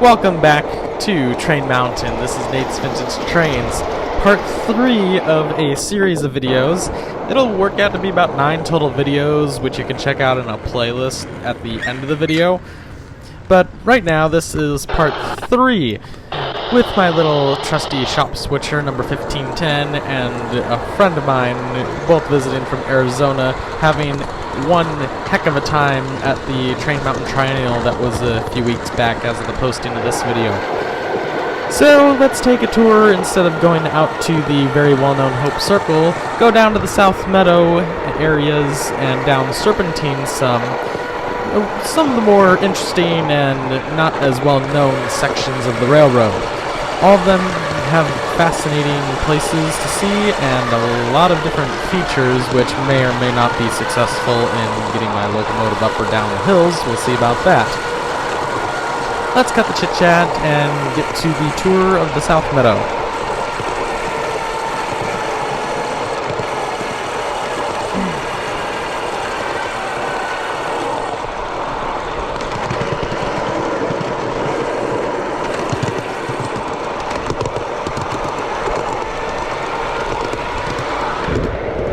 Welcome back to Train Mountain. This is Nate's Vintage Trains, part 3 of a series of videos. It'll work out to be about 9 total videos, which you can check out in a playlist at the end of the video. But right now, this is part 3, with my little trusty shop switcher, number 1510, and a friend of mine, both visiting from Arizona, having one heck of a time at the Train Mountain Triennial that was a few weeks back as of the posting of this video. So let's take a tour. Instead of going out to the very well-known Hope Circle, go down to the South Meadow areas and down Serpentine some of the more interesting and not as well-known sections of the railroad. All of them have fascinating places to see and a lot of different features which may or may not be successful in getting my locomotive up or down the hills. We'll see about that. Let's cut the chit-chat and get to the tour of the South Meadow.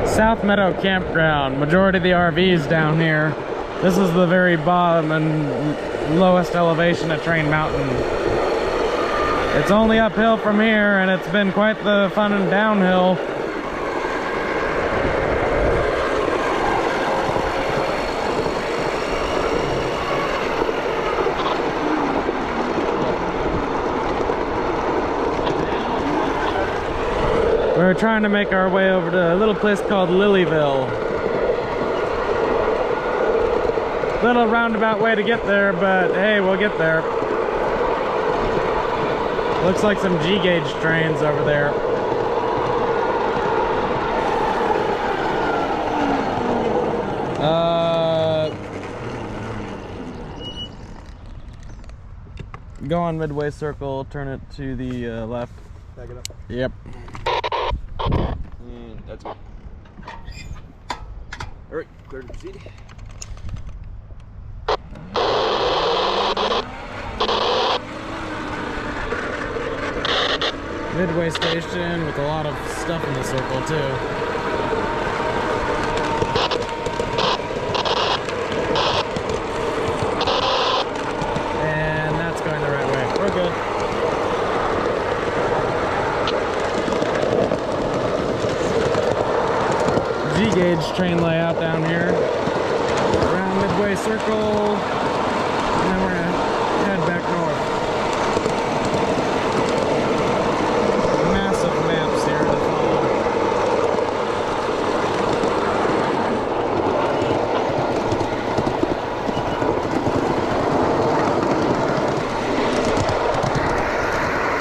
South Meadow Campground. Majority of the RVs down here. This is the very bottom and lowest elevation of Train Mountain. It's only uphill from here, and it's been quite the fun and downhill. We're trying to make our way over to a little place called Lilyville. Little roundabout way to get there, but hey, we'll get there. Looks like some G-gauge trains over there. Go on Midway Circle, turn it to the left. Back it up. Yep. That's good. Alright, clear to proceed. Midway station with a lot of stuff in the circle too. And that's going the right way. We're good. G-gauge train layout down here. Around Midway Circle, and then we're gonna head back north. Massive maps here to follow.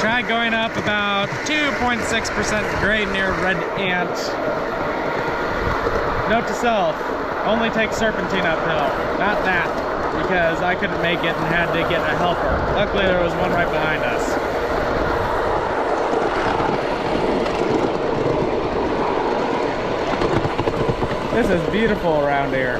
Try going up about 2.6% grade near Red Ant. Note to self, only take Serpentine uphill, not that, because I couldn't make it and had to get a helper. Luckily there was one right behind us. This is beautiful around here.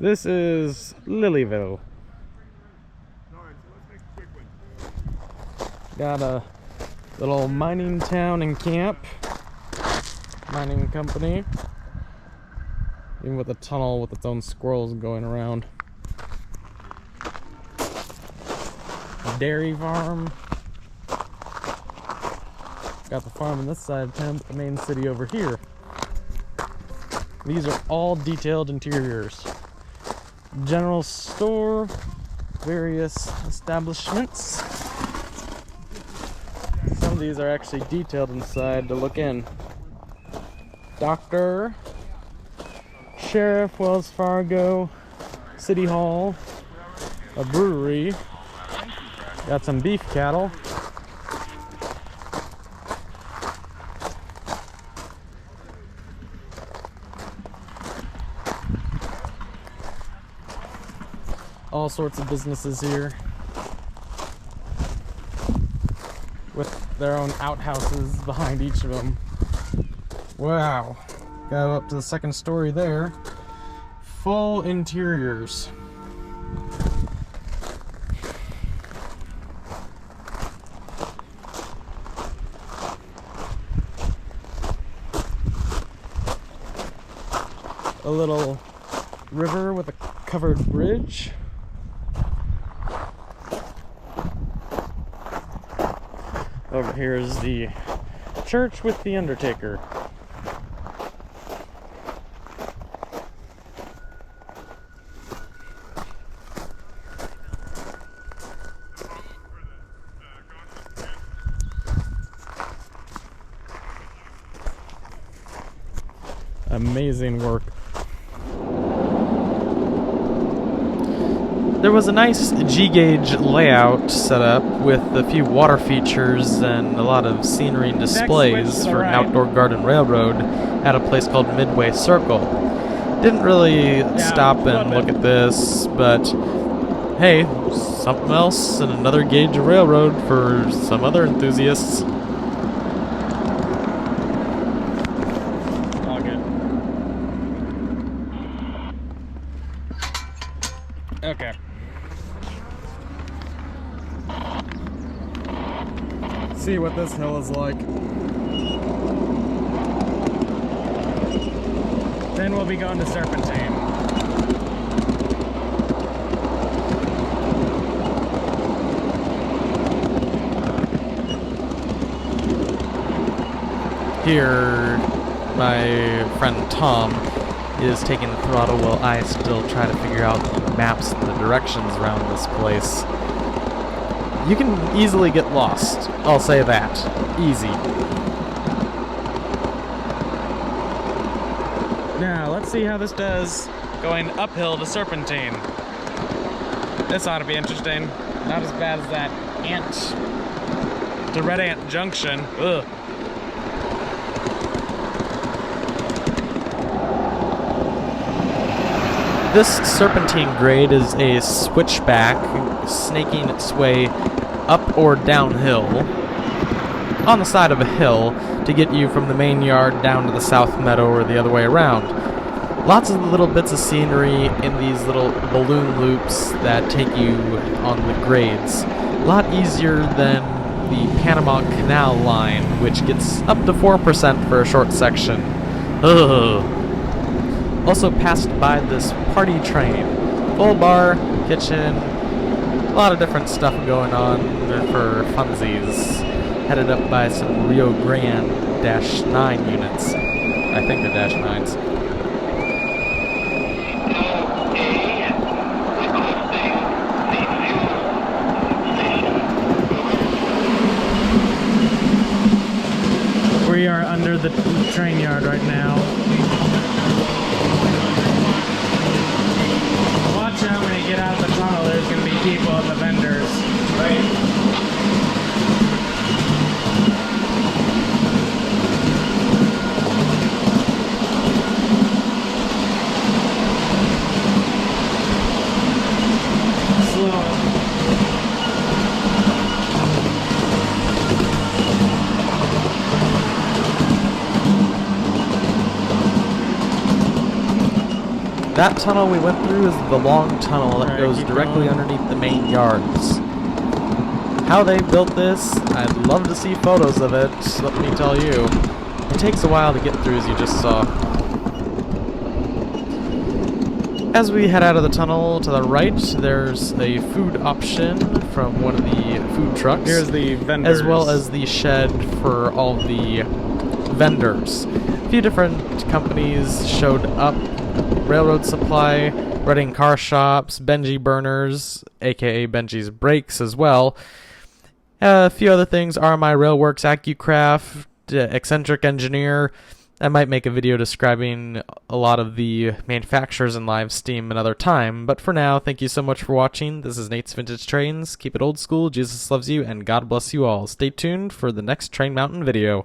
This is Lilyville. Got a little mining town and camp. mining company. Even with a tunnel with its own squirrels going around. A dairy farm. Got the farm on this side of town, but the main city over here. These are all detailed interiors. General store, various establishments. Some of these are actually detailed inside to look in. Doctor, Sheriff, Wells Fargo, City Hall, a brewery. Got some beef cattle. All sorts of businesses here with their own outhouses behind each of them. Wow. Go up to the second story there. Full interiors. A little river with a covered bridge. Over here is the church with the undertaker. Amazing work. There was a nice G-gauge layout set up with a few water features and a lot of scenery and displays for an outdoor garden railroad at a place called Midway Circle. Didn't really stop and look at this, but hey, something else and another gauge of railroad for some other enthusiasts. All good. Okay. See what this hill is like. Then we'll be going to Serpentine. Here, my friend Tom is taking the throttle while I still try to figure out the maps and the directions around this place. You can easily get lost, I'll say that. Easy. Now, let's see how this does going uphill to Serpentine. This ought to be interesting. Not as bad as that Ant to Red Ant Junction. Ugh. This Serpentine grade is a switchback, snaking its way up or downhill on the side of a hill to get you from the main yard down to the south meadow or the other way around. Lots of little bits of scenery in these little balloon loops that take you on the grades. A lot easier than the Panama Canal line, which gets up to 4% for a short section. Ugh. Also passed by this party train. Full bar, kitchen, a lot of different stuff going on for funsies. Headed up by some Rio Grande -9 units. I think they're -9s. We are under the train yard right now. Watch out when you get out of the tunnel, there's going to be people at the vendors. Right? That tunnel we went through is the long tunnel that goes directly underneath the main yards. How they built this, I'd love to see photos of it, let me tell you. It takes a while to get through, as you just saw. As we head out of the tunnel to the right, there's a food option from one of the food trucks. Here's the vendors. As well as the shed for all the vendors. A few different companies showed up. Railroad Supply, Reading Car Shops, Benji Burners, aka Benji's Brakes as well. A few other things, RMI Railworks, AccuCraft, Eccentric Engineer. I might make a video describing a lot of the manufacturers in live Steam another time, but for now, thank you so much for watching. This is Nate's Vintage Trains. Keep it old school, Jesus loves you, and God bless you all. Stay tuned for the next Train Mountain video.